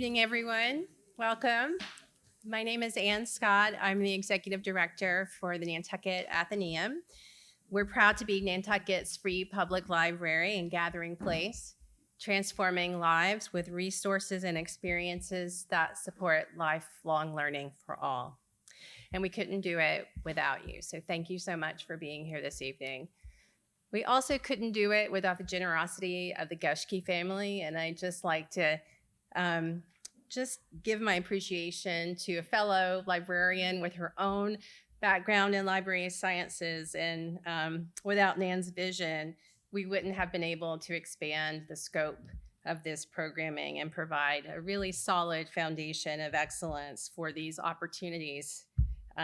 evening, everyone. Welcome. My name is Ann Scott. I'm the Executive Director for the Nantucket Athenaeum. We're proud to be Nantucket's free public library and gathering place, transforming lives with resources and experiences that support lifelong learning for all. And we couldn't do it without you. So thank you so much for being here this evening. We also couldn't do it without the generosity of the GESCHKE family, and I'd just like to just give my appreciation to a fellow librarian with her own background in library sciences, and without Nan's vision, we wouldn't have been able to expand the scope of this programming and provide a really solid foundation of excellence for these opportunities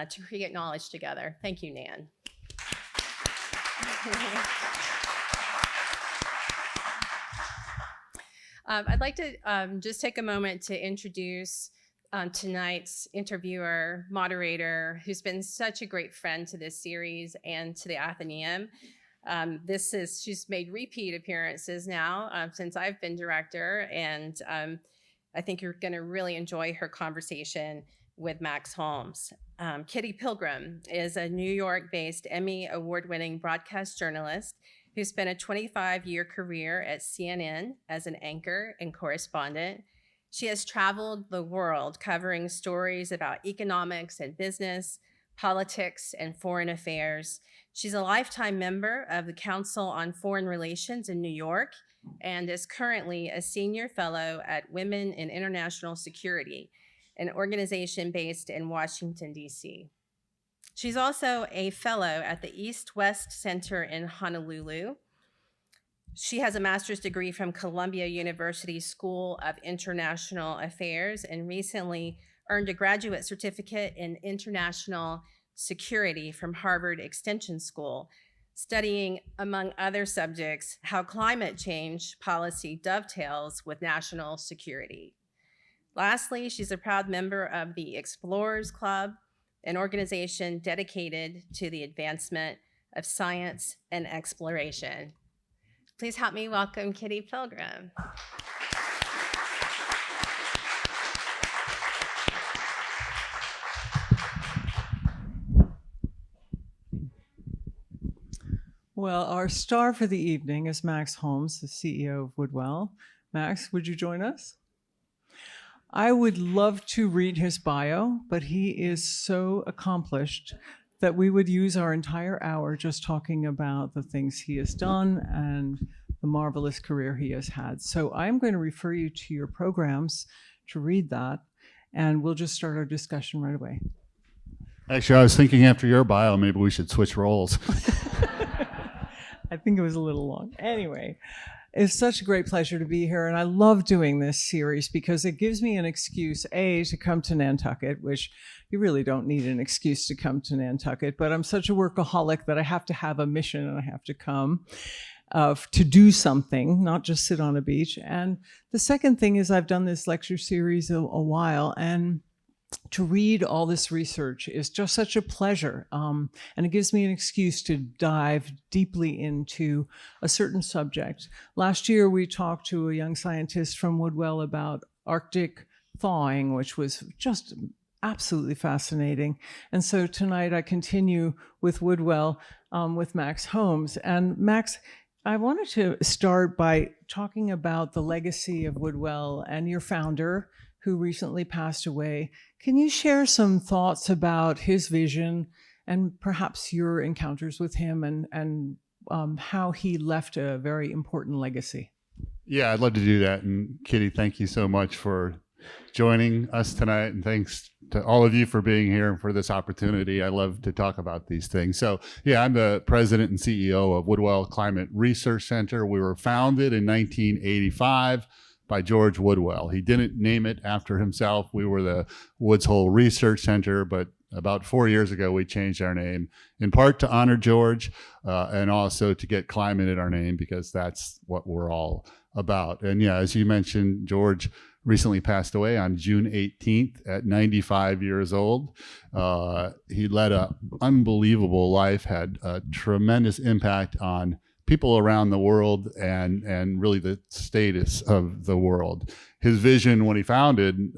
to create knowledge together. Thank you, Nan. I'd like to just take a moment to introduce tonight's interviewer, moderator, who's been such a great friend to this series and to the Athenaeum. She's made repeat appearances now since I've been director, and I think you're going to really enjoy her conversation with Max Holmes. Kitty Pilgrim is a New York-based Emmy award-winning broadcast journalist who spent a 25-year career at CNN as an anchor and correspondent. She has traveled the world covering stories about economics and business, politics, and foreign affairs. She's a lifetime member of the Council on Foreign Relations in New York and is currently a senior fellow at Women in International Security, an organization based in Washington, D.C. She's also a fellow at the East-West Center in Honolulu. She has a master's degree from Columbia University School of International Affairs and recently earned a graduate certificate in international security from Harvard Extension School, studying, among other subjects, how climate change policy dovetails with national security. Lastly, she's a proud member of the Explorers Club, an organization dedicated to the advancement of science and exploration. Please help me welcome Kitty Pilgrim. Well, our star for the evening is Max Holmes, the CEO of Woodwell. Max, would you join us? I would love to read his bio, but he is so accomplished that we would use our entire hour just talking about the things he has done and the marvelous career he has had. So I'm going to refer you to your programs to read that, and we'll just start our discussion right away. Actually, I was thinking after your bio, maybe we should switch roles. I think it was a little long. Anyway. It's such a great pleasure to be here, and I love doing this series because it gives me an excuse, A, to come to Nantucket, which you really don't need an excuse to come to Nantucket, but I'm such a workaholic that I have to have a mission and I have to come to do something, not just sit on a beach. And the second thing is I've done this lecture series a while, and to read all this research is just such a pleasure. And it gives me an excuse to dive deeply into a certain subject. Last year, we talked to a young scientist from Woodwell about Arctic thawing, which was just absolutely fascinating. And so tonight I continue with Woodwell with Max Holmes. And Max, I wanted to start by talking about the legacy of Woodwell and your founder, who recently passed away. Can you share some thoughts about his vision and perhaps your encounters with him and how he left a very important legacy? Yeah, I'd love to do that. And Kitty, thank you so much for joining us tonight. And thanks to all of you for being here and for this opportunity. I love to talk about these things. So yeah, I'm the president and CEO of Woodwell Climate Research Center. We were founded in 1985. By George Woodwell. He didn't name it after himself. We were the Woods Hole Research Center, but about 4 years ago, we changed our name in part to honor George and also to get climate in our name because that's what we're all about. And yeah, as you mentioned, George recently passed away on June 18th at 95 years old. He led an unbelievable life, had a tremendous impact on people around the world and really the status of the world. His vision when he founded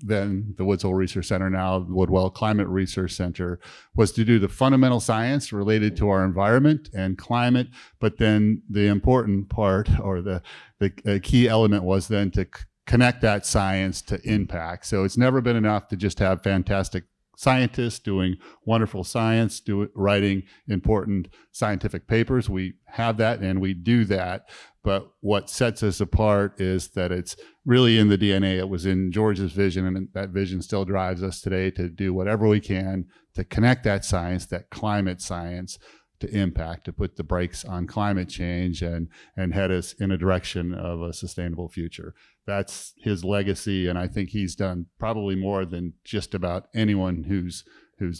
then the Woods Hole Research Center, now Woodwell Climate Research Center, was to do the fundamental science related to our environment and climate, but then the important part, or the key element, was then to connect that science to impact. So it's never been enough to just have fantastic scientists doing wonderful science, writing important scientific papers. We have that and we do that. But what sets us apart is that it's really in the DNA. It was in George's vision, and that vision still drives us today to do whatever we can to connect that science, that climate science, to impact, to put the brakes on climate change and head us in a direction of a sustainable future. That's his legacy, and I think he's done probably more than just about anyone who's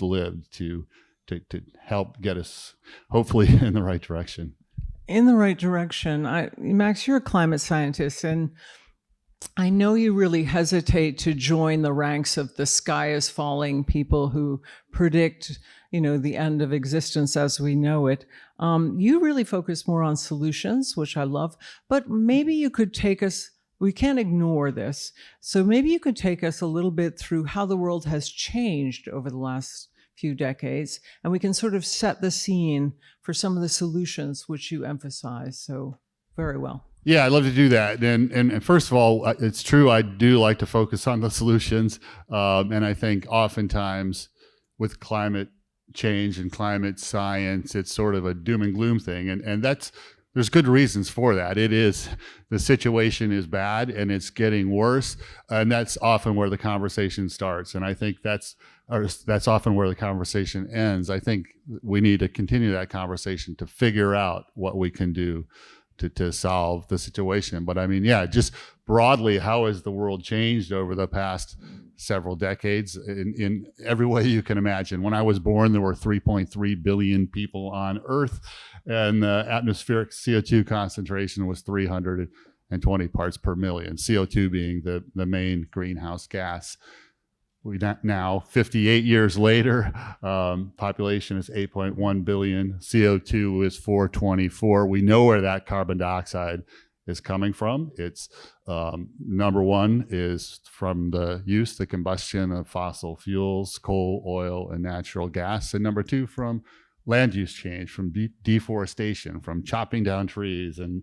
lived to help get us hopefully in the right direction. In the right direction. Max, you're a climate scientist, and I know you really hesitate to join the ranks of the sky is falling people who predict, the end of existence as we know it. You really focus more on solutions, which I love, but maybe you could take us, we can't ignore this, so maybe you could take us a little bit through how the world has changed over the last few decades, and we can sort of set the scene for some of the solutions which you emphasize so very well. Yeah, I'd love to do that. And first of all, it's true, I do like to focus on the solutions. And I think oftentimes with climate change and climate science, it's sort of a doom and gloom thing. And there's good reasons for that. The situation is bad and it's getting worse. And that's often where the conversation starts. And I think that's often where the conversation ends. I think we need to continue that conversation to figure out what we can do to solve the situation. But I mean, yeah, just broadly, how has the world changed over the past several decades in every way you can imagine? When I was born, there were 3.3 billion people on Earth, and the atmospheric CO2 concentration was 320 parts per million, CO2 being the main greenhouse gas. We now, 58 years later, population is 8.1 billion. CO2 is 424. We know where that carbon dioxide is coming from. It's number one is from the combustion of fossil fuels, coal, oil, and natural gas. And number two, from land use change, from deforestation, from chopping down trees and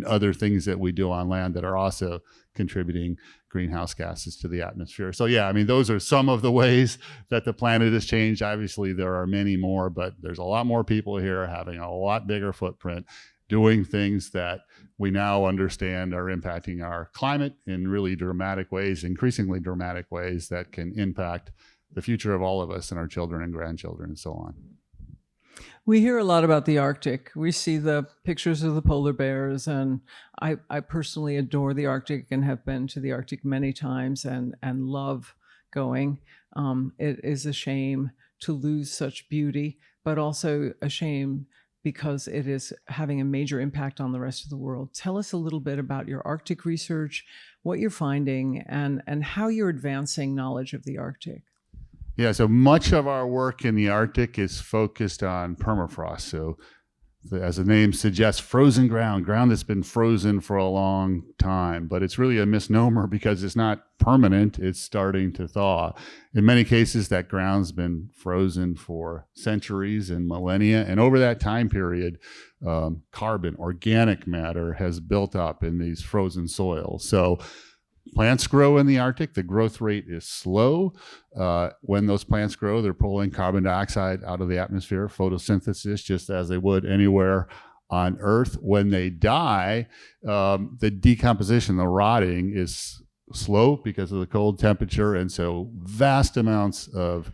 other things that we do on land that are also contributing greenhouse gases to the atmosphere. So yeah, I mean, those are some of the ways that the planet has changed. Obviously, there are many more, but there's a lot more people here having a lot bigger footprint, doing things that we now understand are impacting our climate in really dramatic ways, increasingly dramatic ways that can impact the future of all of us and our children and grandchildren and so on. We hear a lot about the Arctic. We see the pictures of the polar bears, and I personally adore the Arctic and have been to the Arctic many times and love going. It is a shame to lose such beauty, but also a shame because it is having a major impact on the rest of the world. Tell us a little bit about your Arctic research, what you're finding, and how you're advancing knowledge of the Arctic. Yeah, so much of our work in the Arctic is focused on permafrost. So as the name suggests, frozen ground that's been frozen for a long time, but it's really a misnomer because it's not permanent, it's starting to thaw. In many cases, that ground's been frozen for centuries and millennia, and over that time period, carbon, organic matter has built up in these frozen soils. So plants grow in the Arctic. The growth rate is slow. When those plants grow, they're pulling carbon dioxide out of the atmosphere, photosynthesis, just as they would anywhere on Earth. When they die, the decomposition, the rotting is slow because of the cold temperature. And so vast amounts of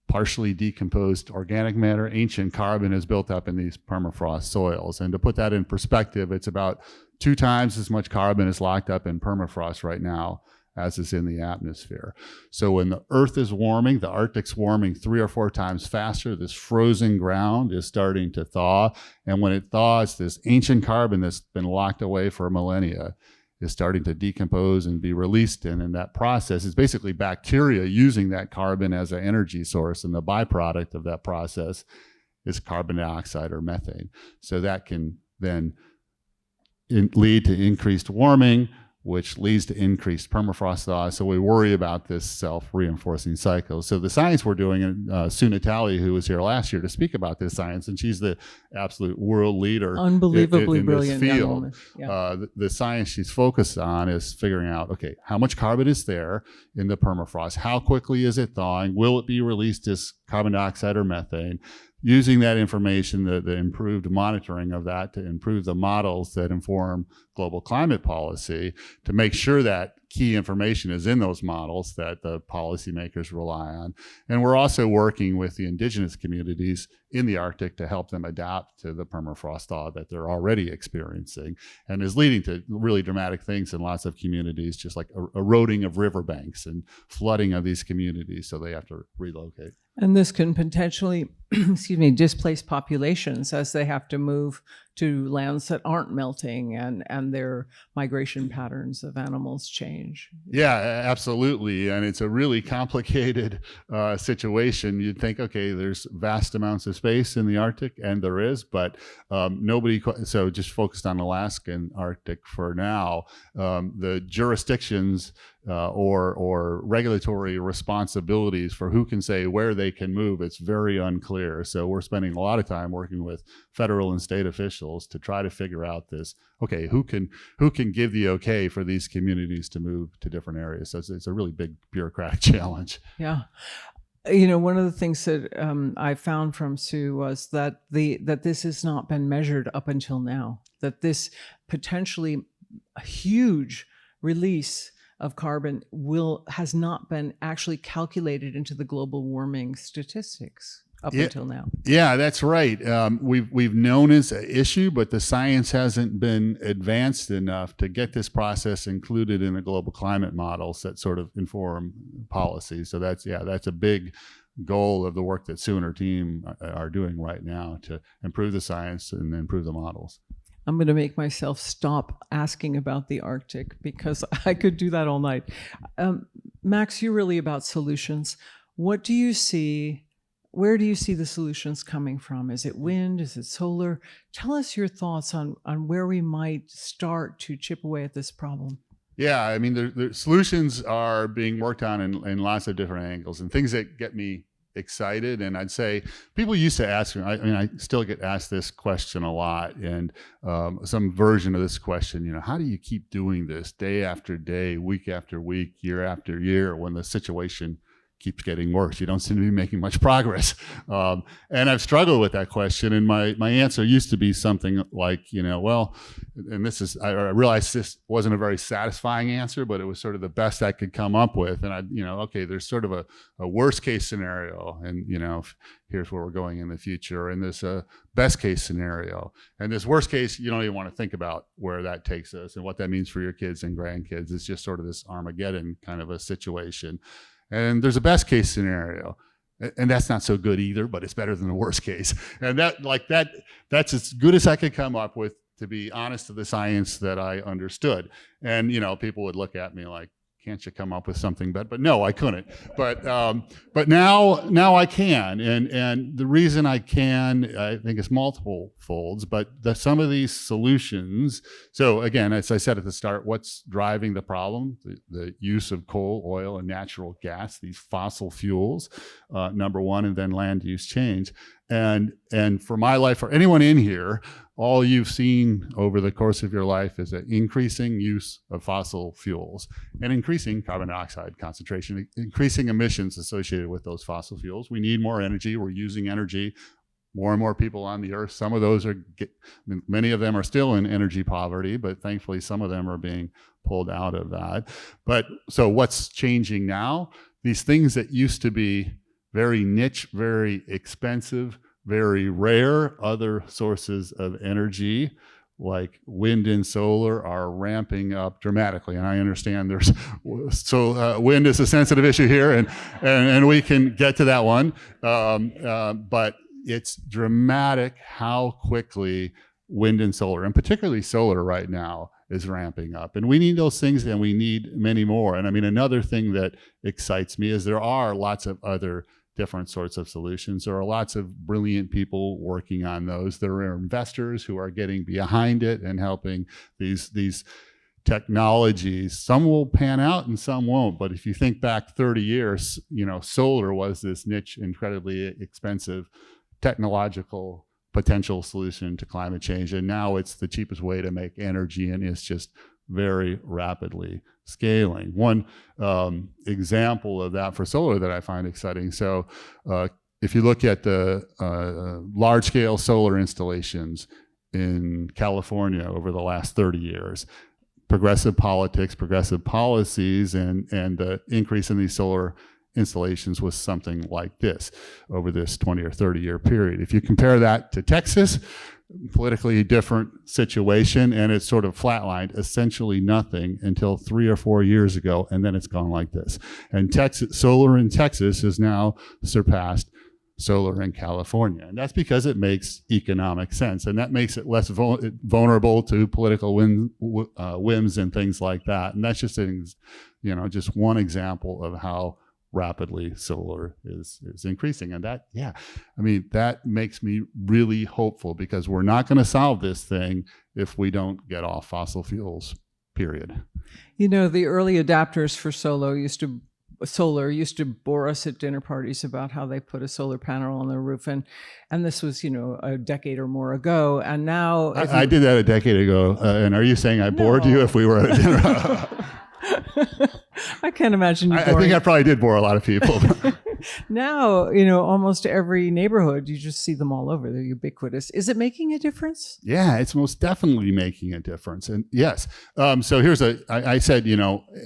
partially decomposed organic matter, ancient carbon, is built up in these permafrost soils. And to put that in perspective, it's about 2 times as much carbon is locked up in permafrost right now as is in the atmosphere. So when the Earth is warming, the Arctic's warming 3 or 4 times faster. This frozen ground is starting to thaw. And when it thaws, this ancient carbon that's been locked away for millennia is starting to decompose and be released. And in that process, it's basically bacteria using that carbon as an energy source. And the byproduct of that process is carbon dioxide or methane. So that can then lead to increased warming, which leads to increased permafrost thaw. So we worry about this self-reinforcing cycle. So the science we're doing, and Sue Natali, who was here last year to speak about this science, and she's the absolute world leader Unbelievably in brilliant this young field. woman. Yeah. The science she's focused on is figuring out, okay, how much carbon is there in the permafrost? How quickly is it thawing? Will it be released as carbon dioxide or methane? Using that information, the improved monitoring of that to improve the models that inform global climate policy, to make sure that key information is in those models that the policymakers rely on. And we're also working with the indigenous communities in the Arctic to help them adapt to the permafrost thaw that they're already experiencing, and is leading to really dramatic things in lots of communities, just like eroding of riverbanks and flooding of these communities, so they have to relocate. And this can potentially, displace populations as they have to move to lands that aren't melting, and their migration patterns of animals change. Yeah, absolutely. And it's a really complicated situation. You'd think, okay, there's vast amounts of space in the Arctic, and there is, but so just focused on Alaska and Arctic for now. The jurisdictions or regulatory responsibilities for who can say where they can move, it's very unclear. So we're spending a lot of time working with federal and state officials to try to figure out this, okay, who can give the okay for these communities to move to different areas. So it's a really big bureaucratic challenge. Yeah. You know, one of the things that I found from Sue was that that this has not been measured up until now, that this potentially huge release of carbon has not been actually calculated into the global warming statistics up until now. Yeah, that's right. We've known it's an issue, but the science hasn't been advanced enough to get this process included in the global climate models that sort of inform policy. So that's a big goal of the work that Sue and her team are doing right now to improve the science and improve the models. I'm going to make myself stop asking about the Arctic because I could do that all night. Max, you're really about solutions. What do you see? Where do you see the solutions coming from? Is it wind? Is it solar? Tell us your thoughts on where we might start to chip away at this problem. Yeah, I mean, the solutions are being worked on in lots of different angles, and things that get me excited. And I'd say people used to ask me, I still get asked this question a lot, and some version of this question, how do you keep doing this day after day, week after week, year after year, when the situation keeps getting worse? You don't seem to be making much progress. And I've struggled with that question. And my answer used to be something like, well, and I realized this wasn't a very satisfying answer, but it was sort of the best I could come up with. And okay, there's sort of a worst case scenario, and, here's where we're going in the future. And there's a best case scenario. And this worst case, you don't even want to think about where that takes us and what that means for your kids and grandkids. It's just sort of this Armageddon kind of a situation. And there's a best case scenario, and that's not so good either, but it's better than the worst case. And that's as good as I could come up with, to be honest, to the science that I understood. And people would look at me like, can't you come up with something better? But no, I couldn't. But now I can, and the reason I can, I think, is multiple folds. But some of these solutions. So again, as I said at the start, what's driving the problem? The use of coal, oil, and natural gas, these fossil fuels, number one, and then land use change. And for my life, for anyone in here, all you've seen over the course of your life is an increasing use of fossil fuels and increasing carbon dioxide concentration, increasing emissions associated with those fossil fuels. We need more energy. We're using energy. More and more people on the earth. Some of those many of them are still in energy poverty, but thankfully some of them are being pulled out of that. But so what's changing now? These things that used to be very niche, very expensive, very rare, other sources of energy like wind and solar are ramping up dramatically. And I understand wind is a sensitive issue here, and we can get to that one. But it's dramatic how quickly wind and solar, and particularly solar right now, is ramping up. And we need those things, and we need many more. And I mean, another thing that excites me is there are lots of other different sorts of solutions. There are lots of brilliant people working on those. There are investors who are getting behind it and helping these technologies. Some will pan out and some won't. But if you think back 30 years, solar was this niche, incredibly expensive technological potential solution to climate change. And now it's the cheapest way to make energy, and it's just very rapidly scaling. One example of that for solar that I find exciting. So if you look at the large-scale solar installations in California over the last 30 years, progressive politics, progressive policies, and the increase in these solar installations was something like this over this 20 or 30 year period. If you compare that to Texas, politically different situation, and it's sort of flatlined, essentially nothing until 3 or 4 years ago, and then it's gone like this. And solar in Texas has now surpassed solar in California, and that's because it makes economic sense, and that makes it less vulnerable to political whims and things like that. And that's just just one example of how rapidly solar is increasing. And that makes me really hopeful, because we're not going to solve this thing if we don't get off fossil fuels, period. The early adapters for solar used to bore us at dinner parties about how they put a solar panel on their roof, and this was a decade or more ago. And now I did that a decade ago. And are you saying I bored you if we were at dinner? I can't imagine you I think I probably did bore a lot of people. Now, almost every neighborhood, you just see them all over. They're ubiquitous. Is it making a difference? Yeah, it's most definitely making a difference. And yes, so I said,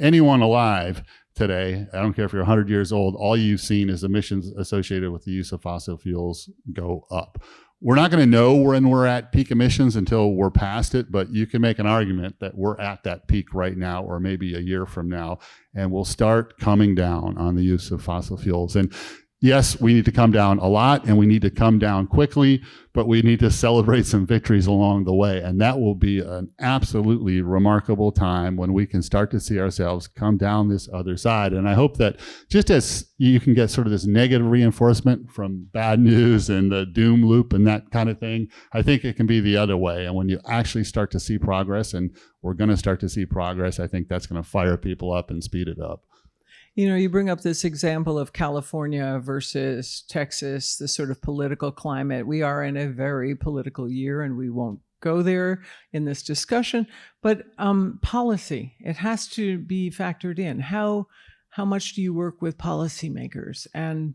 anyone alive today, I don't care if you're 100 years old, all you've seen is emissions associated with the use of fossil fuels go up. We're not going to know when we're at peak emissions until we're past it, but you can make an argument that we're at that peak right now, or maybe a year from now, and we'll start coming down on the use of fossil fuels. And yes, we need to come down a lot, and we need to come down quickly, but we need to celebrate some victories along the way. And that will be an absolutely remarkable time when we can start to see ourselves come down this other side. And I hope that just as you can get sort of this negative reinforcement from bad news and the doom loop and that kind of thing, I think it can be the other way. And when you actually start to see progress, and we're going to start to see progress, I think that's going to fire people up and speed it up. You bring up this example of California versus Texas, the sort of political climate. We are in a very political year, and we won't go there in this discussion. But policy, it has to be factored in. How much do you work with policymakers? And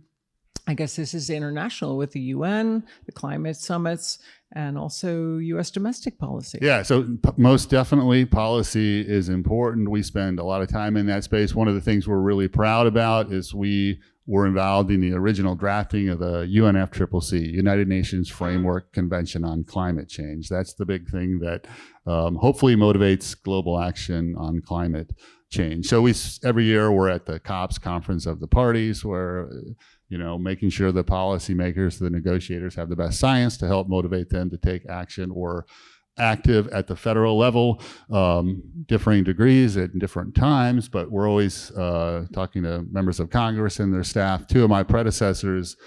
I guess this is international with the UN, the climate summits, and also U.S. domestic policy. Yeah, so most definitely policy is important. We spend a lot of time in that space. One of the things we're really proud about is we were involved in the original drafting of the UNFCCC, United Nations Framework Convention on Climate Change. That's the big thing that hopefully motivates global action on climate change. So every year we're at the COPs, Conference of the Parties, where making sure the policymakers, the negotiators have the best science to help motivate them to take action. Or active at the federal level, differing degrees at different times, but we're always talking to members of Congress and their staff. Two of my predecessors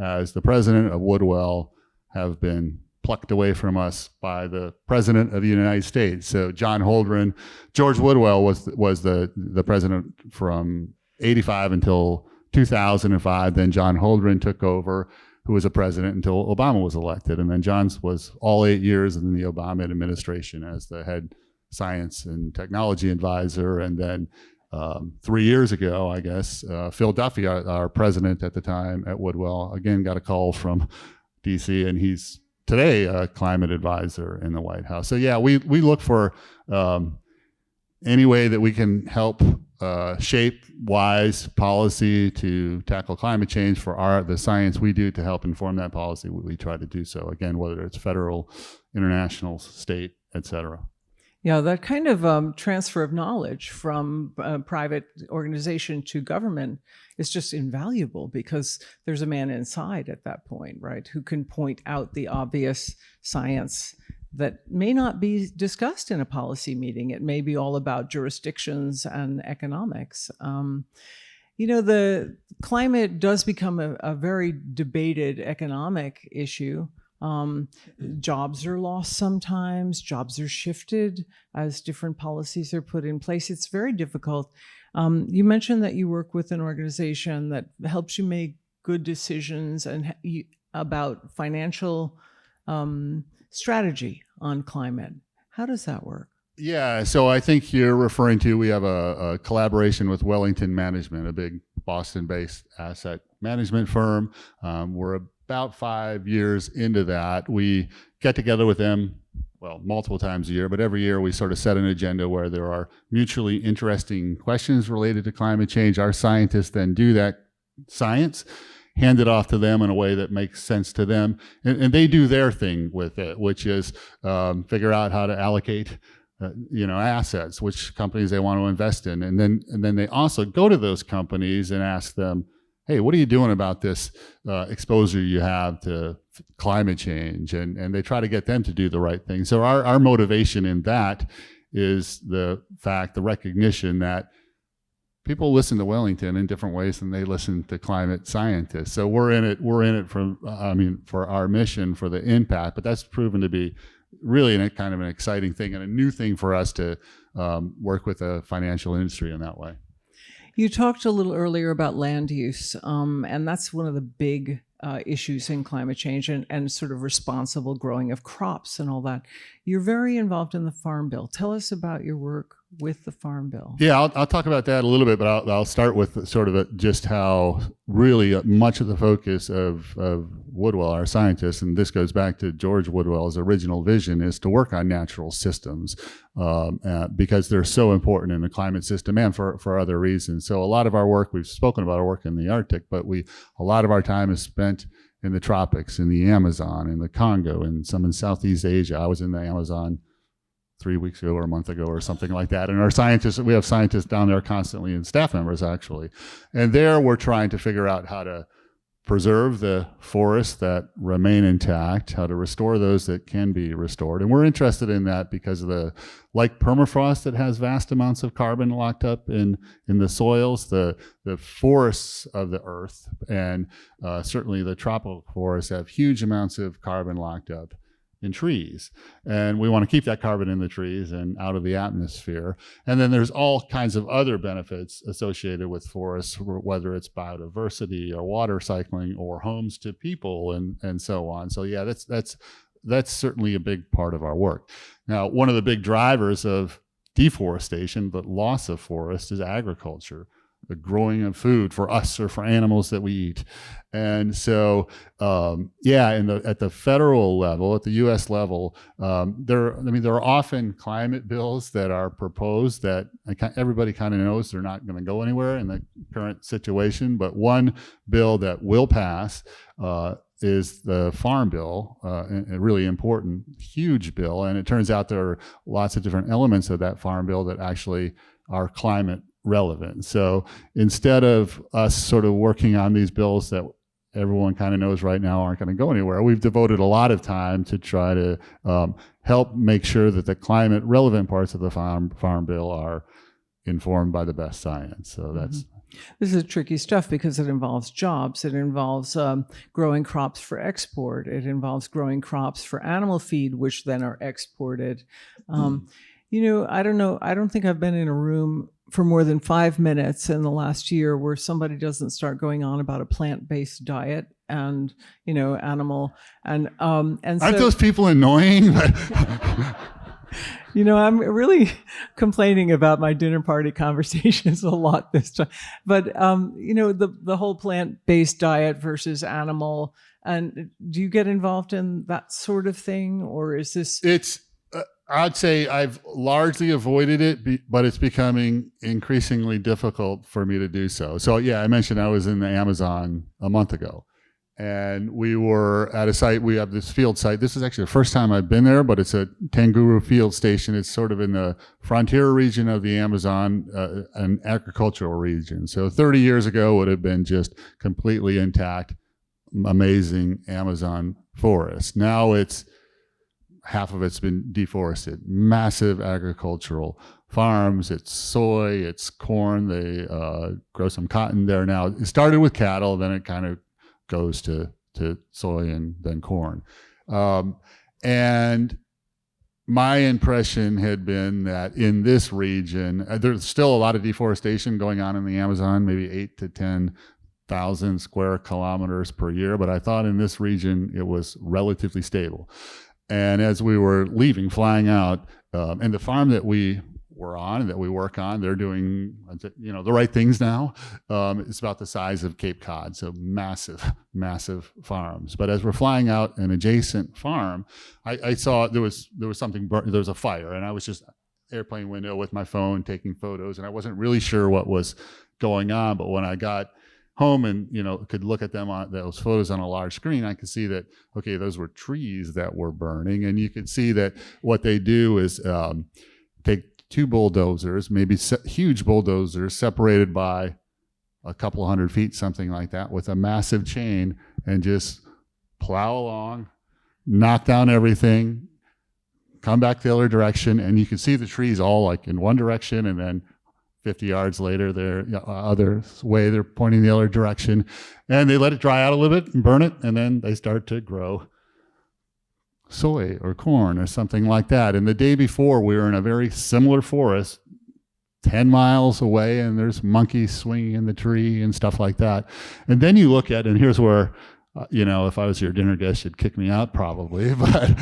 as the president of Woodwell have been plucked away from us by the president of the United States. So George Woodwell was the president from 85 until 2005. Then John Holdren took over, who was a president until Obama was elected. And then John was all 8 years in the Obama administration as the head science and technology advisor. And then 3 years ago, I guess, Phil Duffy, our president at the time at Woodwell, again got a call from DC, and he's today a climate advisor in the White House. So yeah, we look for any way that we can help shape wise policy to tackle climate change for the science we do to help inform that policy. We try to do so, again, whether it's federal, international, state, et cetera. Yeah, that kind of transfer of knowledge from private organization to government is just invaluable, because there's a man inside at that point, right, who can point out the obvious science that may not be discussed in a policy meeting. It may be all about jurisdictions and economics. The climate does become a very debated economic issue. Jobs are lost sometimes, jobs are shifted as different policies are put in place. It's very difficult. You mentioned that you work with an organization that helps you make good decisions and about financial strategy on climate. How does that work? Yeah, so I think you're referring to, we have a collaboration with Wellington Management, a big Boston-based asset management firm. We're about 5 years into that. We get together with them, well, multiple times a year, but every year we sort of set an agenda where there are mutually interesting questions related to climate change. Our scientists then do that science, hand it off to them in a way that makes sense to them, and they do their thing with it, which is figure out how to allocate assets, which companies they want to invest in. And then they also go to those companies and ask them, hey, what are you doing about this exposure you have to climate change? And they try to get them to do the right thing. So our motivation in that is the recognition that people listen to Wellington in different ways than they listen to climate scientists. So we're in it for our mission, for the impact, but that's proven to be really kind of an exciting thing and a new thing for us to work with the financial industry in that way. You talked a little earlier about land use, and that's one of the big issues in climate change and sort of responsible growing of crops and all that. You're very involved in the Farm Bill. Tell us about your work with the Farm Bill. Yeah, I'll talk about that a little bit, but I'll start with sort of just how really much of the focus of Woodwell, our scientists, and this goes back to George Woodwell's original vision, is to work on natural systems because they're so important in the climate system and for other reasons. So a lot of our work, we've spoken about our work in the Arctic, but a lot of our time is spent in the tropics, in the Amazon, in the Congo, and some in Southeast Asia. I was in the Amazon 3 weeks ago or a month ago or something like that. And we have scientists down there constantly, and staff members actually. And there we're trying to figure out how to preserve the forests that remain intact, how to restore those that can be restored. And we're interested in that because of like permafrost that has vast amounts of carbon locked up in the soils, the forests of the earth, and certainly the tropical forests have huge amounts of carbon locked up in trees. And we want to keep that carbon in the trees and out of the atmosphere. And then there's all kinds of other benefits associated with forests, whether it's biodiversity or water cycling or homes to people and so on. So yeah, that's certainly a big part of our work. Now, one of the big drivers of deforestation, the loss of forest, is agriculture, the growing of food for us or for animals that we eat. And so, at the federal level, at the U.S. level, there are often climate bills that are proposed that everybody kind of knows they're not going to go anywhere in the current situation. But one bill that will pass is the Farm Bill, a really important, huge bill. And it turns out there are lots of different elements of that Farm Bill that actually are climate relevant. So instead of us sort of working on these bills that everyone kind of knows right now aren't going to go anywhere, we've devoted a lot of time to try to help make sure that the climate relevant parts of the farm bill are informed by the best science. So that's This is tricky stuff because it involves jobs. It involves growing crops for export. It involves growing crops for animal feed, which then are exported. I don't know. I don't think I've been in a room for more than 5 minutes in the last year where somebody doesn't start going on about a plant-based diet and animal and aren't those people annoying? I'm really complaining about my dinner party conversations a lot this time. But the whole plant-based diet versus animal, and do you get involved in that sort of thing, or is this? I'd say I've largely avoided it, but it's becoming increasingly difficult for me to do so. So yeah, I mentioned I was in the Amazon a month ago, and we were at a site. We have this field site. This is actually the first time I've been there, but it's a Tanguru field station. It's sort of in the frontier region of the Amazon, an agricultural region. So 30 years ago would have been just completely intact, amazing Amazon forest. Now it's half of it's been deforested. Massive agricultural farms. It's soy, it's corn. They grow some cotton there now. It started with cattle, then it kind of goes to soy and then corn. And my impression had been that in this region, there's still a lot of deforestation going on in the Amazon, maybe 8 to 10,000 square kilometers per year. But I thought in this region, it was relatively stable. And as we were leaving, flying out, and the farm that we were on, that we work on, they're doing, the right things now. It's about the size of Cape Cod, so massive farms. But as we're flying out an adjacent farm, I saw there was something burnt. There was a fire, and I was just airplane window with my phone taking photos, and I wasn't really sure what was going on. But when I got home and could look at them on those photos on a large screen, I could see that those were trees that were burning, and you could see that what they do is take 2 bulldozers, maybe huge bulldozers separated by a couple 100 feet, something like that, with a massive chain, and just plow along, knock down everything, come back the other direction, and you can see the trees all like in one direction, and then 50 yards later, they're they're pointing the other direction, and they let it dry out a little bit and burn it, and then they start to grow soy or corn or something like that. And the day before, we were in a very similar forest 10 miles away, and there's monkeys swinging in the tree and stuff like that. And then you look at, and here's where, if I was your dinner guest, you'd kick me out probably. But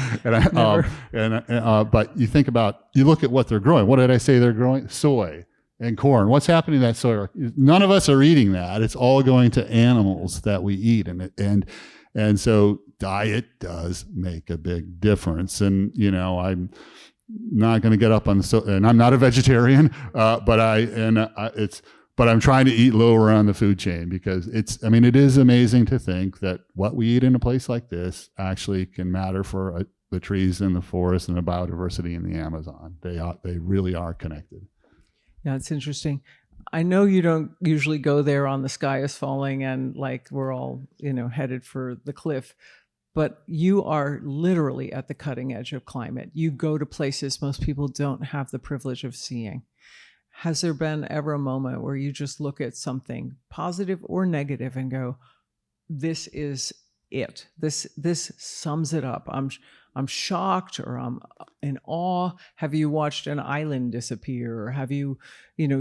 but you think about, you look at what they're growing. What did I say they're growing? Soy and corn. What's happening to that soy? None of us are eating that. It's all going to animals that we eat, and so diet does make a big difference. And I'm not going to get up on and I'm not a vegetarian, but I'm trying to eat lower on the food chain, because it is amazing to think that what we eat in a place like this actually can matter for the trees in the forest and the biodiversity in the Amazon. They really are connected. Yeah, it's interesting. I know you don't usually go there on the sky is falling and like we're all, headed for the cliff, but you are literally at the cutting edge of climate. You go to places most people don't have the privilege of seeing. Has there been ever a moment where you just look at something positive or negative and go, this is it. This sums it up. I'm shocked, or I'm in awe. Have you watched an island disappear, or have you,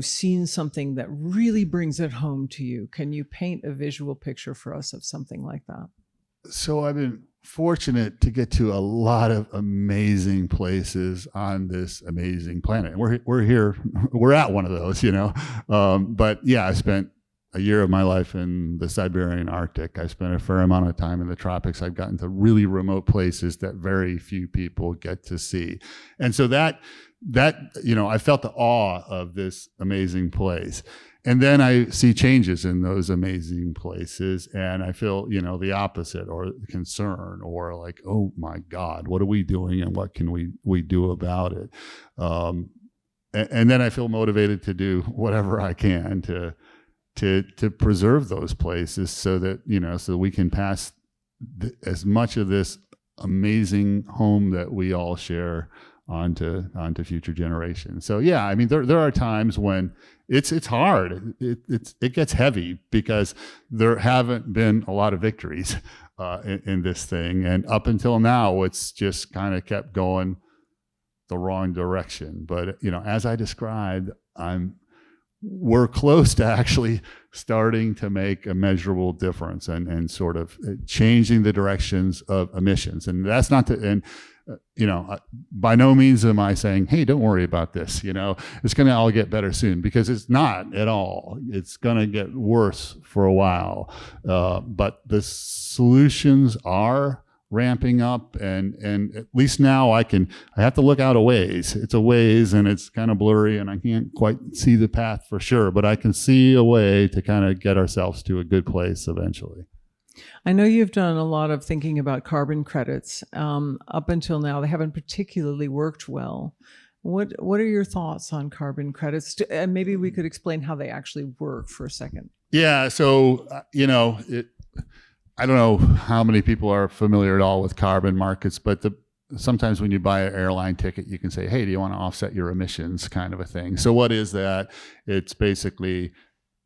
seen something that really brings it home to you? Can you paint a visual picture for us of something like that? So I've been fortunate to get to a lot of amazing places on this amazing planet. We're here, we're at one of those, But yeah, I spent a year of my life in the Siberian Arctic. I spent a fair amount of time in the tropics. I've gotten to really remote places that very few people get to see. And so that I felt the awe of this amazing place. And then I see changes in those amazing places, and I feel, the opposite, or concern, or like, oh my God, what are we doing, and what can we do about it? And then I feel motivated to do whatever I can to preserve those places, so that so we can pass as much of this amazing home that we all share onto future generations. So yeah, there are times when it's hard. It gets heavy, because there haven't been a lot of victories in this thing, and up until now, it's just kind of kept going the wrong direction. But as I described, we're close to actually starting to make a measurable difference and sort of changing the directions of emissions. And that's not by no means am I saying, hey, don't worry about this. It's going to all get better soon, because it's not at all. It's going to get worse for a while. But the solutions are ramping up, and at least now I have to look out a ways. It's a ways, and it's kind of blurry, and I can't quite see the path for sure, but I can see a way to kind of get ourselves to a good place eventually. I know you've done a lot of thinking about carbon credits. Up until now, they haven't particularly worked well. What are your thoughts on carbon credits? And maybe we could explain how they actually work for a second. Yeah, so, I don't know how many people are familiar at all with carbon markets, but sometimes when you buy an airline ticket, you can say, hey, do you want to offset your emissions, kind of a thing. So what is that? It's basically,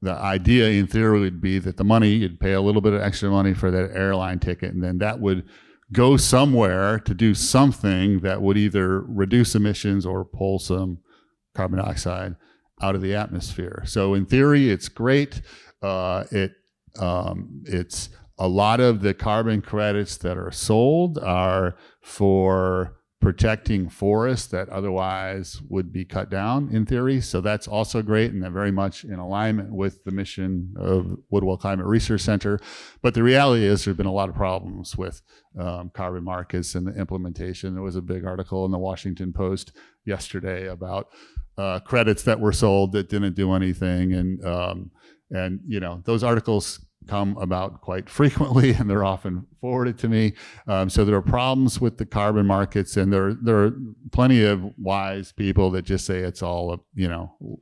the idea in theory would be that the money, you'd pay a little bit of extra money for that airline ticket, and then that would go somewhere to do something that would either reduce emissions or pull some carbon dioxide out of the atmosphere. So in theory, it's great. It's a lot of the carbon credits that are sold are for protecting forests that otherwise would be cut down in theory. So that's also great, and very much in alignment with the mission of Woodwell Climate Research Center. But the reality is there's been a lot of problems with carbon markets and the implementation. There was a big article in the Washington Post yesterday about credits that were sold that didn't do anything. And you know, those articles come about quite frequently, and they're often forwarded to me. So there are problems with the carbon markets, and there are plenty of wise people that just say it's all, you know,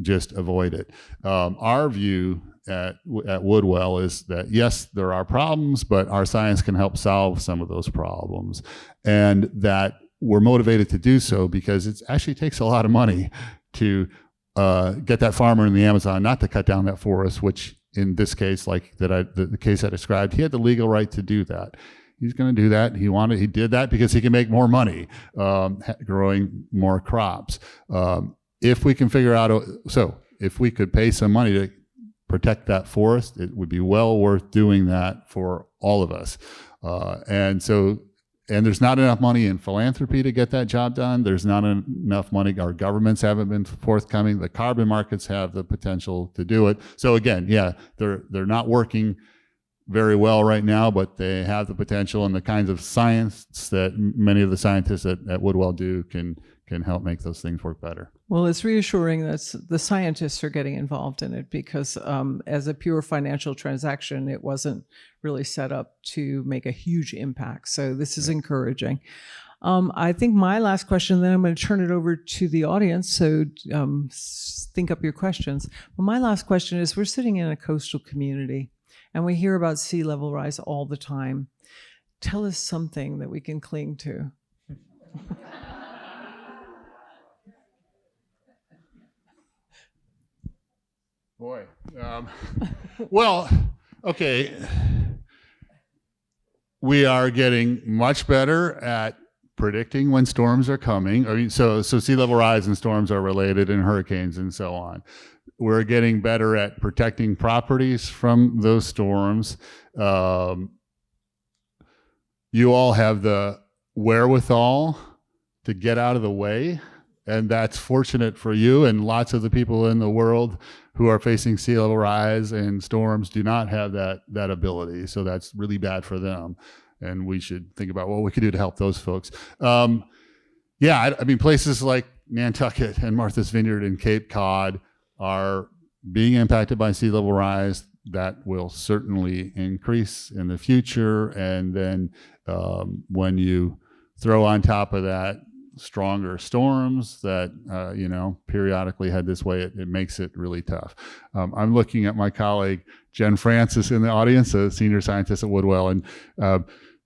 just avoid it. Our view at Woodwell is that yes, there are problems, but our science can help solve some of those problems, and that we're motivated to do so because it actually takes a lot of money to get that farmer in the Amazon not to cut down that forest, which in this case, like the case I described, he had the legal right to do that. He's going to do that. He did that because he can make more money growing more crops. If we can figure out, so if we could pay some money to protect that forest, it would be well worth doing that for all of us. And there's not enough money in philanthropy to get that job done. There's not enough money. Our governments haven't been forthcoming. The carbon markets have the potential to do it. So again, yeah, they're not working very well right now, but they have the potential, and the kinds of science that many of the scientists at Woodwell do can help make those things work better. Well, it's reassuring that the scientists are getting involved in it, because as a pure financial transaction, it wasn't really set up to make a huge impact. So this is encouraging. I think my last question, then I'm going to turn it over to the audience. So think up your questions. But my last question is, we're sitting in a coastal community, and we hear about sea level rise all the time. Tell us something that we can cling to. Boy. Well, okay. We are getting much better at predicting when storms are coming. I mean, so sea level rise and storms are related, and hurricanes and so on. We're getting better at protecting properties from those storms. You all have the wherewithal to get out of the way, and that's fortunate for you. And lots of the people in the world who are facing sea level rise and storms do not have that ability. So that's really bad for them. And we should think about what we could do to help those folks. I mean, places like Nantucket and Martha's Vineyard and Cape Cod are being impacted by sea level rise. That will certainly increase in the future. And then when you throw on top of that stronger storms that periodically head this way, it makes it really tough. I'm looking at my colleague Jen Francis in the audience, a senior scientist at Woodwell, and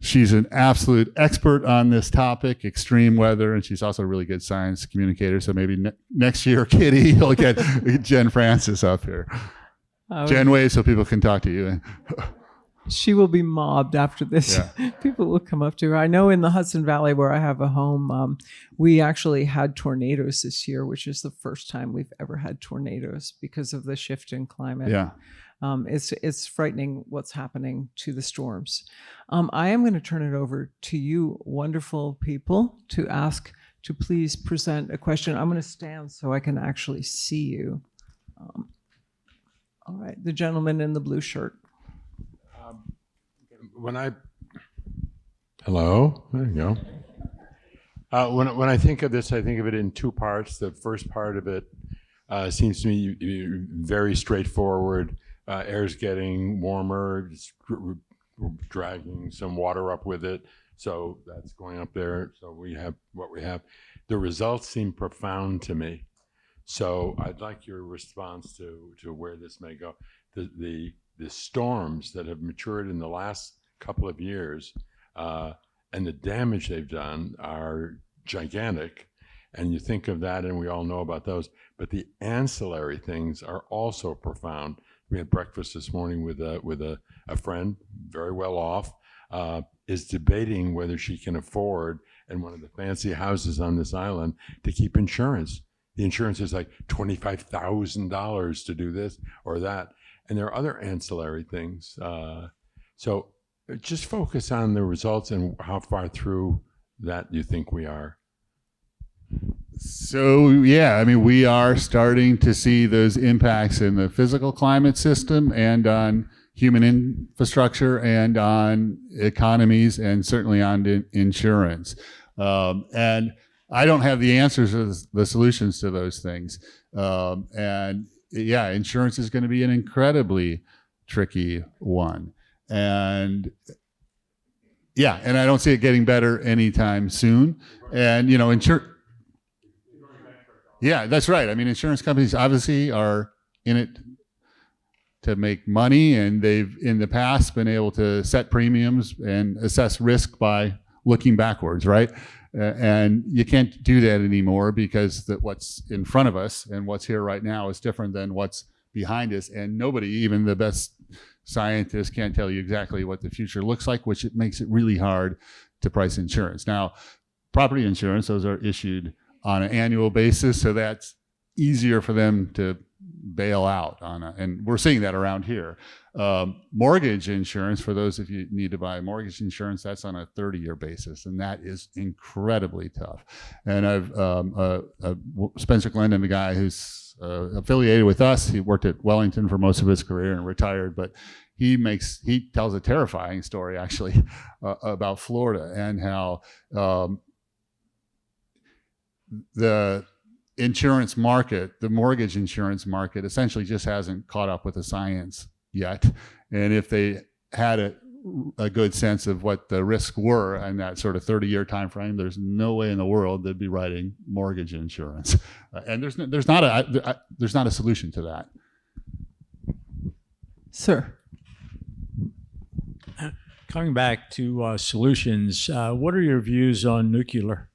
she's an absolute expert on this topic, extreme weather, and she's also a really good science communicator. So maybe next year, Kitty, you'll get Jen Francis up here. Jen, wave so people can talk to you. She will be mobbed after this. Yeah. People will come up to her. I know in the Hudson Valley, where I have a home, we actually had tornadoes this year, which is the first time we've ever had tornadoes because of the shift in climate. Yeah. It's frightening what's happening to the storms. I am going to turn it over to you, wonderful people, to please present a question. I'm going to stand so I can actually see you. All right, the gentleman in the blue shirt. Hello, there you go. When I think of this, I think of it in two parts. The first part of it seems to me very straightforward. Air's getting warmer, it's dragging some water up with it, so that's going up there. So we have what we have. The results seem profound to me. So I'd like your response to where this may go. The storms that have matured in the last couple of years and the damage they've done are gigantic. And you think of that, and we all know about those. But the ancillary things are also profound. We had breakfast this morning with a friend, very well off, is debating whether she can afford, in one of the fancy houses on this island, to keep insurance. The insurance is like $25,000 to do this or that. And there are other ancillary things. So just focus on the results and how far through that you think we are. So, yeah, I mean, we are starting to see those impacts in the physical climate system and on human infrastructure and on economies and certainly on insurance. And I don't have the answers or the solutions to those things. And yeah, insurance is going to be an incredibly tricky one. And yeah, and I don't see it getting better anytime soon. And, you know, yeah, that's right. I mean, insurance companies obviously are in it to make money, and they've in the past been able to set premiums and assess risk by looking backwards, right? And you can't do that anymore because what's in front of us and what's here right now is different than what's behind us. And nobody, even the best scientists, can't tell you exactly what the future looks like, which it makes it really hard to price insurance. Now, property insurance, those are issued on an annual basis, so that's easier for them to bail out on, and we're seeing that around here. Mortgage insurance, for those of you who need to buy mortgage insurance, that's on a 30-year basis, and that is incredibly tough. And Spencer Glendon, the guy who's affiliated with us, he worked at Wellington for most of his career and retired, but he tells a terrifying story actually about Florida and how the insurance market, the mortgage insurance market, essentially just hasn't caught up with the science yet. And if they had a good sense of what the risks were in that sort of 30-year time frame, there's no way in the world they'd be writing mortgage insurance. And there's not a solution to that. Sir. Coming back to solutions, what are your views on nuclear?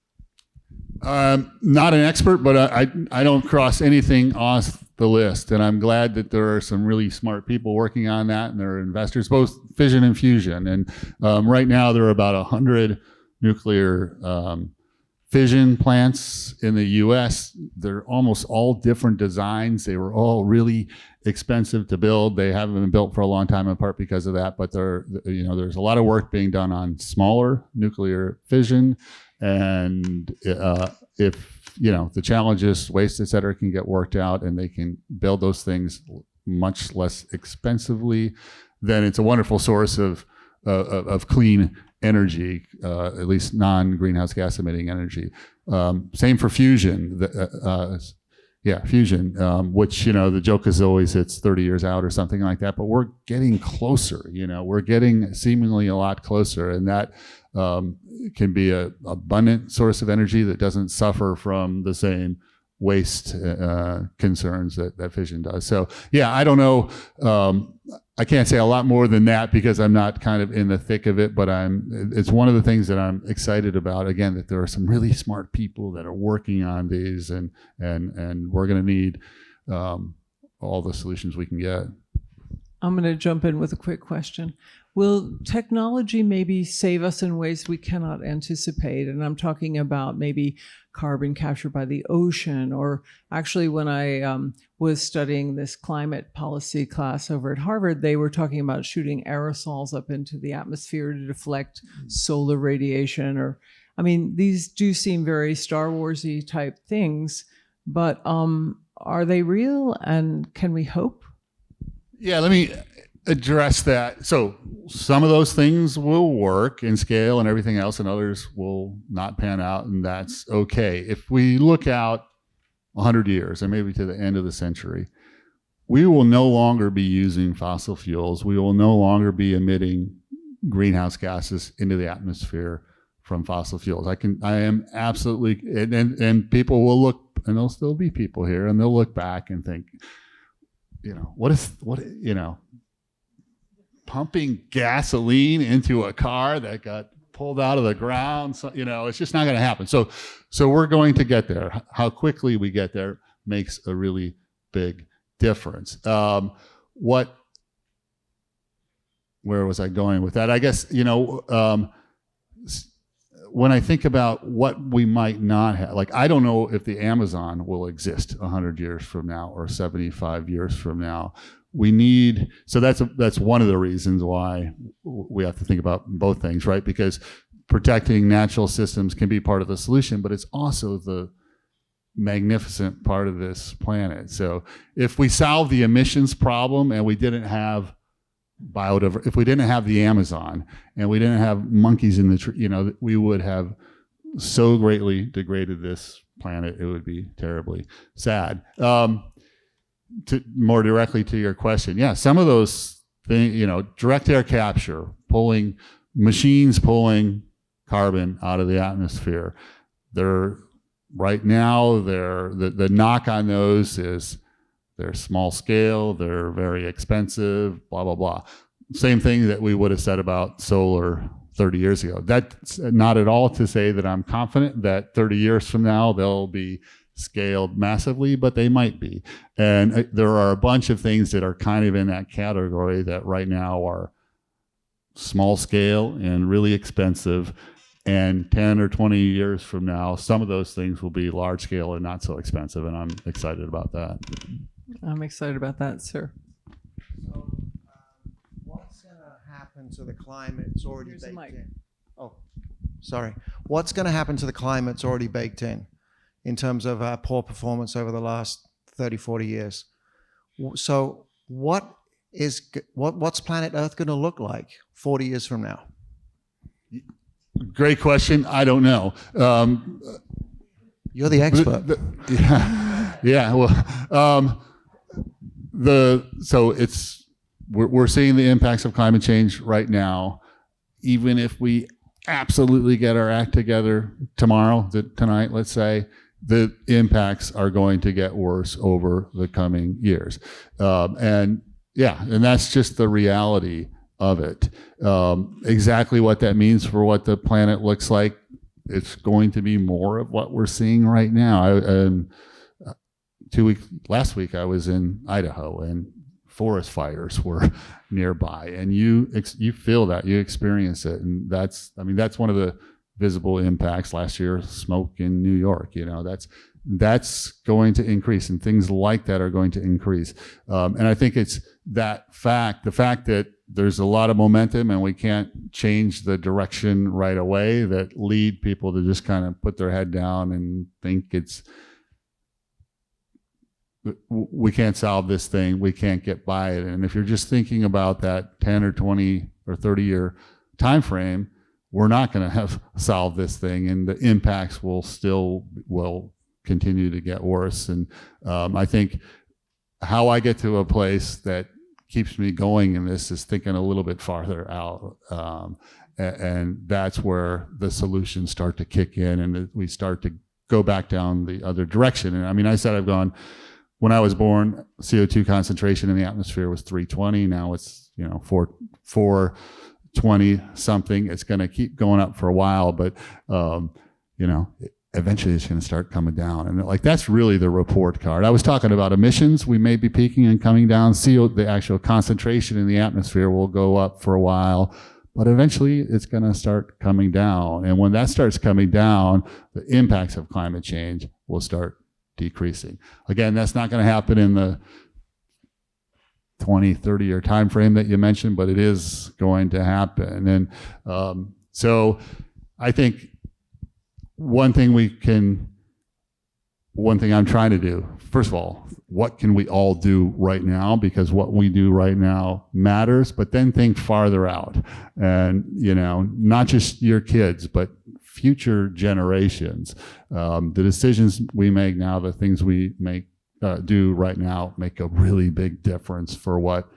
Not an expert, but I don't cross anything off the list. And I'm glad that there are some really smart people working on that, and there are investors, both fission and fusion. And right now there are about 100 nuclear fission plants in the U.S. They're almost all different designs. They were all really expensive to build. They haven't been built for a long time, in part because of that. But there's a lot of work being done on smaller nuclear fission. And if the challenges, waste, et cetera, can get worked out and they can build those things much less expensively, then it's a wonderful source of clean energy, at least non-greenhouse gas emitting energy. Same for fusion. Fusion, which, the joke is always it's 30 years out or something like that, but we're getting closer, we're getting seemingly a lot closer, and that can be an abundant source of energy that doesn't suffer from the same waste concerns that fission does. So, yeah, I don't know. I can't say a lot more than that because I'm not kind of in the thick of it, but it's one of the things that I'm excited about, again, that there are some really smart people that are working on these, and we're going to need all the solutions we can get. I'm going to jump in with a quick question. Will technology maybe save us in ways we cannot anticipate? And I'm talking about maybe carbon capture by the ocean, or actually when I was studying this climate policy class over at Harvard, they were talking about shooting aerosols up into the atmosphere to deflect solar radiation. These do seem very Star Wars-y type things, but are they real, and can we hope? Yeah, let me address that. So some of those things will work in scale and everything else, and others will not pan out, and that's okay. If we look out 100 years, or maybe to the end of the century, we will no longer be using fossil fuels. We will no longer be emitting greenhouse gases into the atmosphere from fossil fuels. I am absolutely, and people will look, and there'll still be people here, and they'll look back and think, pumping gasoline into a car that got pulled out of the ground. So, it's just not going to happen. So we're going to get there. How quickly we get there makes a really big difference. Where was I going with that? I guess, when I think about what we might not have, like, I don't know if the Amazon will exist 100 years from now or 75 years from now. So that's one of the reasons why we have to think about both things, right? Because protecting natural systems can be part of the solution, but it's also the magnificent part of this planet. So if we solve the emissions problem and we didn't have if we didn't have the Amazon and we didn't have monkeys in the tree, we would have so greatly degraded this planet. It would be terribly sad. More directly to your question, yeah, some of those things, direct air capture, machines pulling carbon out of the atmosphere. Right now, the knock on those is they're small scale, they're very expensive, blah, blah, blah. Same thing that we would have said about solar 30 years ago. That's not at all to say that I'm confident that 30 years from now they'll be scaled massively, but they might be. And there are a bunch of things that are kind of in that category that right now are small scale and really expensive. And 10 or 20 years from now, some of those things will be large scale and not so expensive. And I'm excited about that. I'm excited about that, sir. So, what's going to happen to the climate? It's already Here's the baked mic. in. Oh, sorry. What's going to happen to the climate? It's already baked in terms of poor performance over the last 30, 40 years. So, what's planet Earth going to look like 40 years from now? Great question. I don't know. You're the expert. Yeah. Well, we're seeing the impacts of climate change right now. Even if we absolutely get our act together tonight, let's say, the impacts are going to get worse over the coming years. And that's just the reality of it. Exactly what that means for what the planet looks like, it's going to be more of what we're seeing right now. Last week I was in Idaho and forest fires were nearby, and you feel that, you experience it, and that's one of the visible impacts. Last year, smoke in New York, that's going to increase, and things like that are going to increase. And I think it's the fact that there's a lot of momentum and we can't change the direction right away that lead people to just kind of put their head down and think we can't solve this thing, we can't get by it. And if you're just thinking about that 10 or 20 or 30 year time frame, we're not going to have solved this thing, and the impacts will continue to get worse. And I think how I get to a place that keeps me going in this is thinking a little bit farther out. And that's where the solutions start to kick in and we start to go back down the other direction. And I said when I was born, CO2 concentration in the atmosphere was 320. Now it's 420 something. It's going to keep going up for a while, but eventually it's going to start coming down. And that's really the report card. I was talking about emissions. We may be peaking and coming down. The actual concentration in the atmosphere will go up for a while, but eventually it's going to start coming down. And when that starts coming down, the impacts of climate change will start decreasing. Again, that's not going to happen in the 20, 30 year time frame that you mentioned, but it is going to happen. And so I think one thing I'm trying to do, first of all, what can we all do right now? Because what we do right now matters, but then think farther out. And, not just your kids, but future generations. The decisions we make now, the things we do right now make a really big difference for what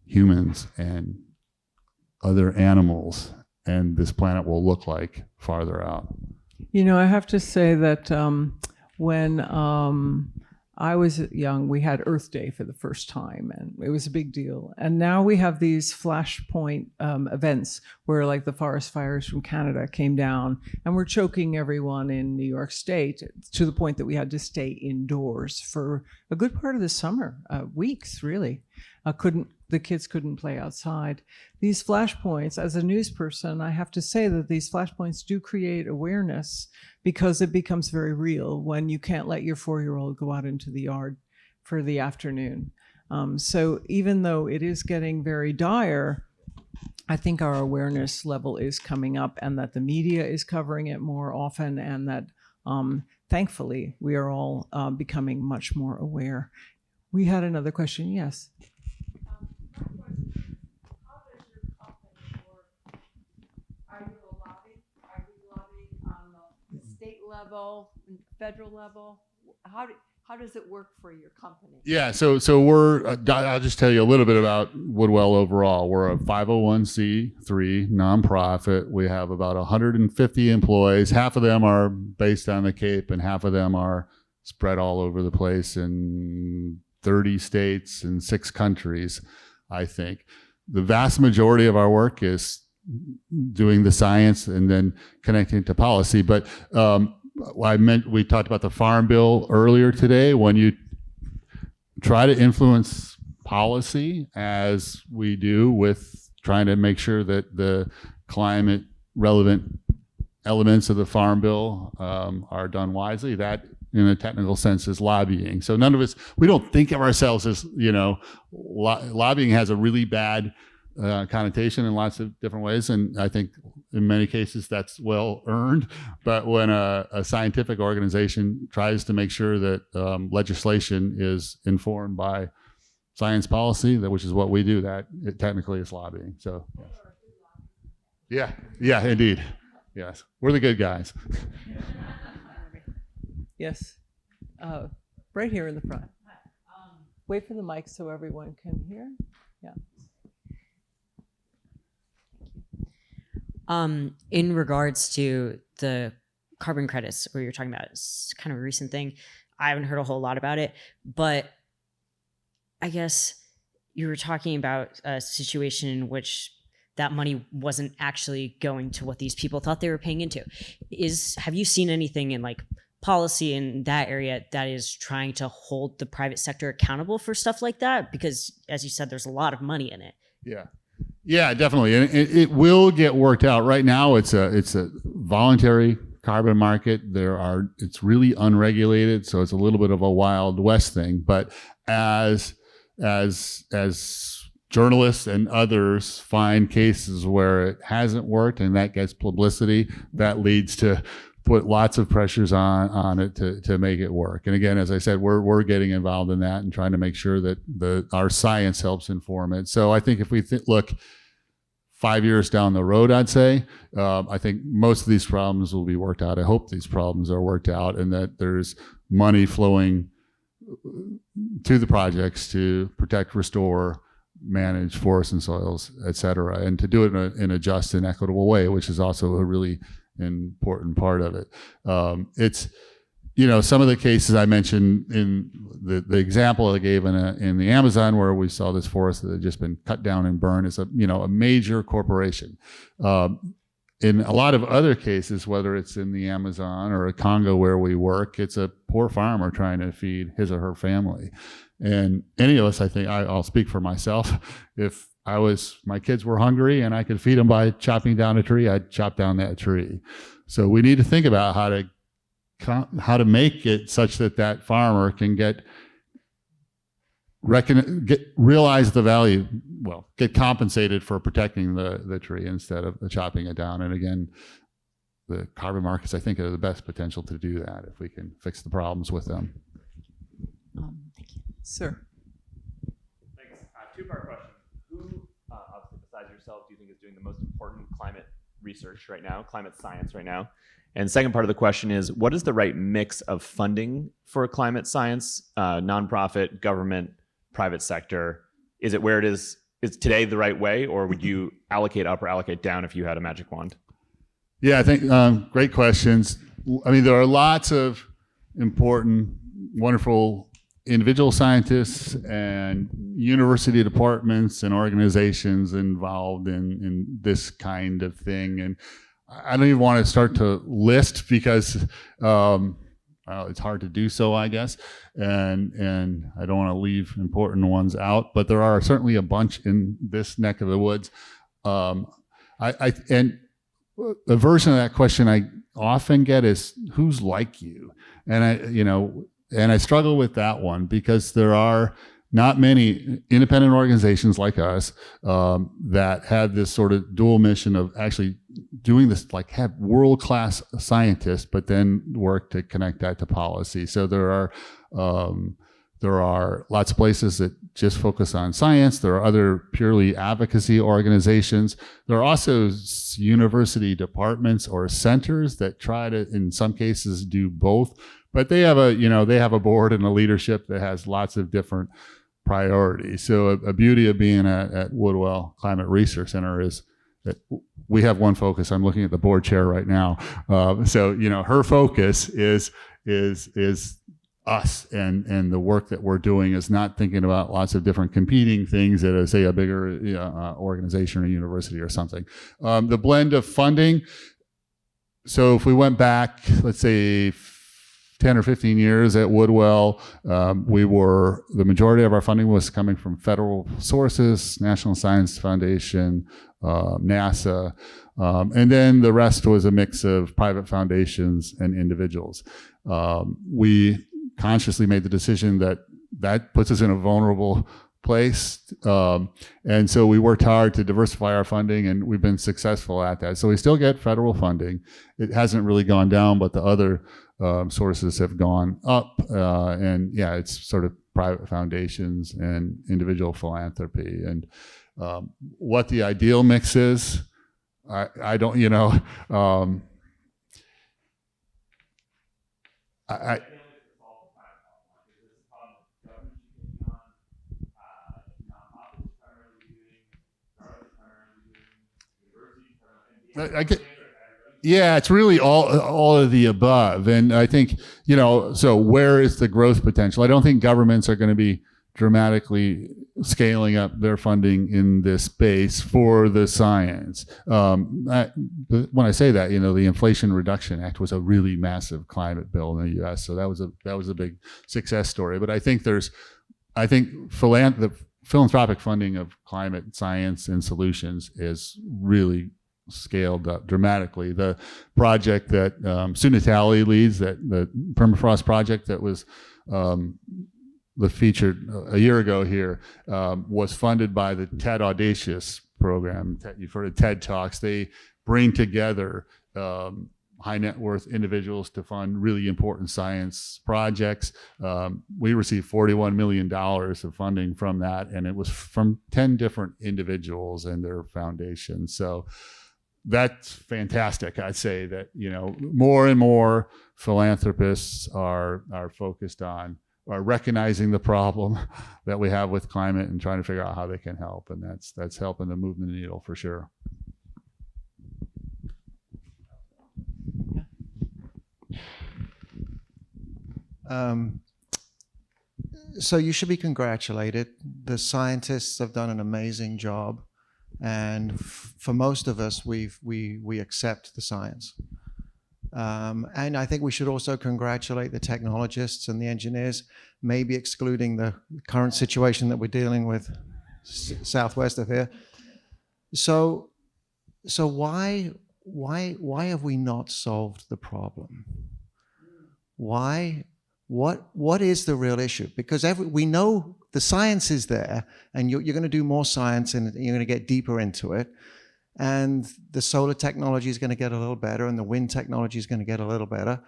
humans and other animals and this planet will look like farther out. I have to say that when I was young, we had Earth Day for the first time, and it was a big deal. And now we have these flashpoint events where, like, the forest fires from Canada came down and were choking everyone in New York State to the point that we had to stay indoors for a good part of the summer, weeks, really. The kids couldn't play outside. These flashpoints, as a news person, I have to say that these flashpoints do create awareness, because it becomes very real when you can't let your 4-year-old go out into the yard for the afternoon. So even though it is getting very dire, I think our awareness level is coming up, and that the media is covering it more often, and that thankfully we are all becoming much more aware. We had another question, yes. Level, federal level? How does it work for your company? Yeah, so we're, I'll just tell you a little bit about Woodwell overall. We're a 501c3 nonprofit. We have about 150 employees. Half of them are based on the Cape, and half of them are spread all over the place in 30 states and 6 countries, I think. The vast majority of our work is doing the science and then connecting to policy. But we talked about the Farm Bill earlier today. When you try to influence policy, as we do with trying to make sure that the climate relevant elements of the Farm Bill are done wisely, that in a technical sense is lobbying. So none of us, we don't think of ourselves as, lobbying has a really bad connotation in lots of different ways, and I think in many cases that's well earned. But when a scientific organization tries to make sure that legislation is informed by science policy, which is what we do, that it technically is lobbying. So yeah, indeed, yes, we're the good guys. Yes, right here in the front. Wait for the mic so everyone can hear. Yeah. In regards to the carbon credits, where you're talking about, it's kind of a recent thing. I haven't heard a whole lot about it, but I guess you were talking about a situation in which that money wasn't actually going to what these people thought they were paying into. Have you seen anything in like policy in that area that is trying to hold the private sector accountable for stuff like that? Because as you said, there's a lot of money in it. Yeah, definitely, and it will get worked out. Right now, it's a voluntary carbon market. It's really unregulated, so it's a little bit of a Wild West thing. But as journalists and others find cases where it hasn't worked and that gets publicity, that leads to put lots of pressures on it to make it work. And again, as I said, we're getting involved in that and trying to make sure that our science helps inform it. So I think if we look 5 years down the road, I'd say, I think most of these problems will be worked out. I hope these problems are worked out and that there's money flowing to the projects to protect, restore, manage forests and soils, et cetera, and to do it in a just and equitable way, which is also a really important part of it. It's, some of the cases I mentioned in the example I gave in the Amazon, where we saw this forest that had just been cut down and burned, is a major corporation. In a lot of other cases, whether it's in the Amazon or a Congo where we work, it's a poor farmer trying to feed his or her family. And any of us, I think, I'll speak for myself, if my kids were hungry and I could feed them by chopping down a tree, I'd chop down that tree. So we need to think about how to make it such that farmer can realize the value, get compensated for protecting the tree instead of chopping it down. And again, the carbon markets, I think, are the best potential to do that if we can fix the problems with them. Thank you. Sir. Thanks. Two-part question. Who, obviously besides yourself, do you think is doing the most important climate research right now, climate science right now? And second part of the question is, what is the right mix of funding for climate science, nonprofit, government, private sector? Is it where it is today the right way, or would you allocate up or allocate down if you had a magic wand? Yeah, I think great questions. I mean, there are lots of important, wonderful individual scientists and university departments and organizations involved in this kind of thing. And I don't even want to start to list because it's hard to do so, I guess, and I don't want to leave important ones out, but there are certainly a bunch in this neck of the woods. And the version of that question I often get is, who's like you? And I struggle with that one because there are not many independent organizations like us that have this sort of dual mission of actually doing this, like have world-class scientists, but then work to connect that to policy. So there are lots of places that just focus on science. There are other purely advocacy organizations. There are also university departments or centers that try to, in some cases, do both. But they have a board and a leadership that has lots of different priorities. So a beauty of being at Woodwell Climate Research Center is that we have one focus. I'm looking at the board chair right now. So her focus is us, and the work that we're doing is not thinking about lots of different competing things at say a bigger organization or university or something. The blend of funding. So if we went back, let's say 10 or 15 years at Woodwell, the majority of our funding was coming from federal sources, National Science Foundation, NASA, and then the rest was a mix of private foundations and individuals. We consciously made the decision that puts us in a vulnerable place. And so we worked hard to diversify our funding, and we've been successful at that. So we still get federal funding. It hasn't really gone down, but the other sources have gone up. And yeah, it's sort of private foundations and individual philanthropy. And what the ideal mix is, I don't, I get, yeah, it's really all of the above. And I think, so where is the growth potential? I don't think governments are going to be dramatically scaling up their funding in this space for the science. When I say that, the Inflation Reduction Act was a really massive climate bill in the U.S., so that was a big success story. But I think the philanthropic funding of climate science and solutions is really scaled up dramatically. The project that Sunitali leads, that the permafrost project that was featured a year ago here, was funded by the TED Audacious program. You've heard of TED Talks. They bring together high net worth individuals to fund really important science projects. We received $41 million of funding from that, and it was from 10 different individuals and their foundations. So that's fantastic. I'd say that, more and more philanthropists are focused on, are recognizing the problem that we have with climate and trying to figure out how they can help. And that's helping to move the needle for sure. So you should be congratulated. The scientists have done an amazing job. And for most of us, we accept the science. And I think we should also congratulate the technologists and the engineers, maybe excluding the current situation that we're dealing with southwest of here. So why have we not solved the problem? Why? What is the real issue? Because we know the science is there, and you're going to do more science, and you're going to get deeper into it. And the solar technology is going to get a little better, and the wind technology is going to get a little better.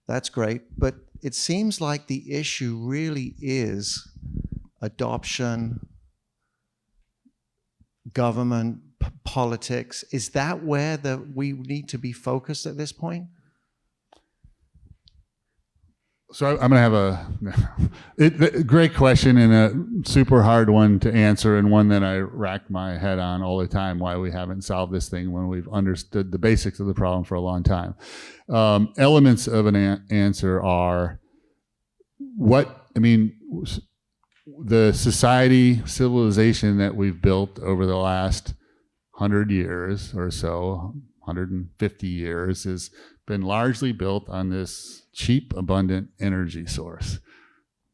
That's great. But it seems like the issue really is adoption, government, politics. Is that where we need to be focused at this point? So I'm going to have a great question and a super hard one to answer, and one that I rack my head on all the time, why we haven't solved this thing when we've understood the basics of the problem for a long time. Elements of an answer are what I mean, the society, civilization that we've built over the last 100 years or so, 150 years, has been largely built on this cheap, abundant energy source.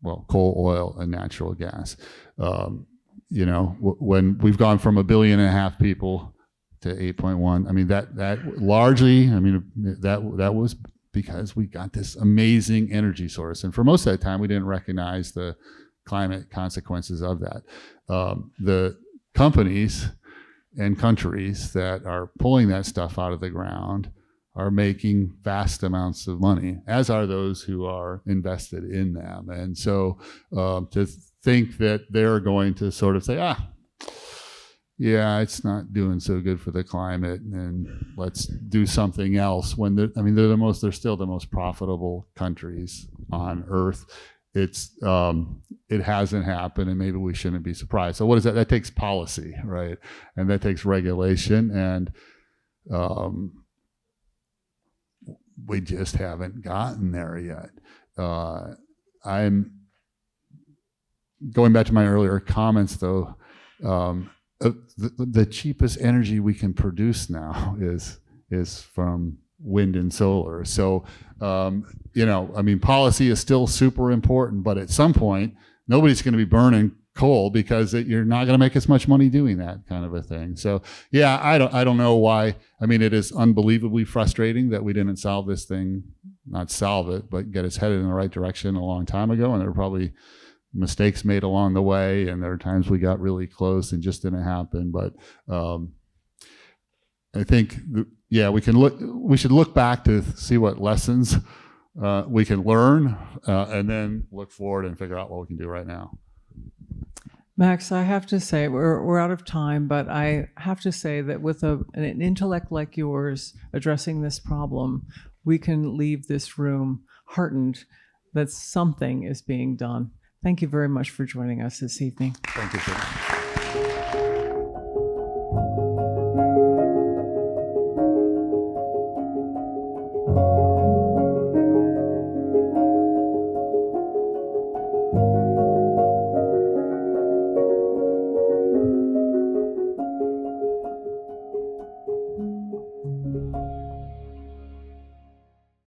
Well, coal, oil, and natural gas. You know, when we've gone from 1.5 billion people to 8.1, I mean, that largely, I mean, that was because we got this amazing energy source. And for most of that time, we didn't recognize the climate consequences of that. The companies and countries that are pulling that stuff out of the ground are making vast amounts of money, as are those who are invested in them. And so to think that they're going to sort of say, yeah, it's not doing so good for the climate, and let's do something else. When they're still the most profitable countries on Earth. It hasn't happened, and maybe we shouldn't be surprised. So what is that? That takes policy, right? And that takes regulation, and we just haven't gotten there yet. I'm going back to my earlier comments, though. The cheapest energy we can produce now is from wind and solar. So, you know, I mean, policy is still super important, but at some point, nobody's going to be burning coal because you're not going to make as much money doing that kind of a thing. So, yeah, I don't know why. I mean, it is unbelievably frustrating that we didn't solve this thing, not solve it, but get us headed in the right direction a long time ago. And there were probably mistakes made along the way, and there are times we got really close and just didn't happen. But I think, we should look back to see what lessons we can learn, and then look forward and figure out what we can do right now. Max, I have to say, we're out of time, but I have to say that with an intellect like yours addressing this problem, we can leave this room heartened that something is being done. Thank you very much for joining us this evening. Thank you, sir.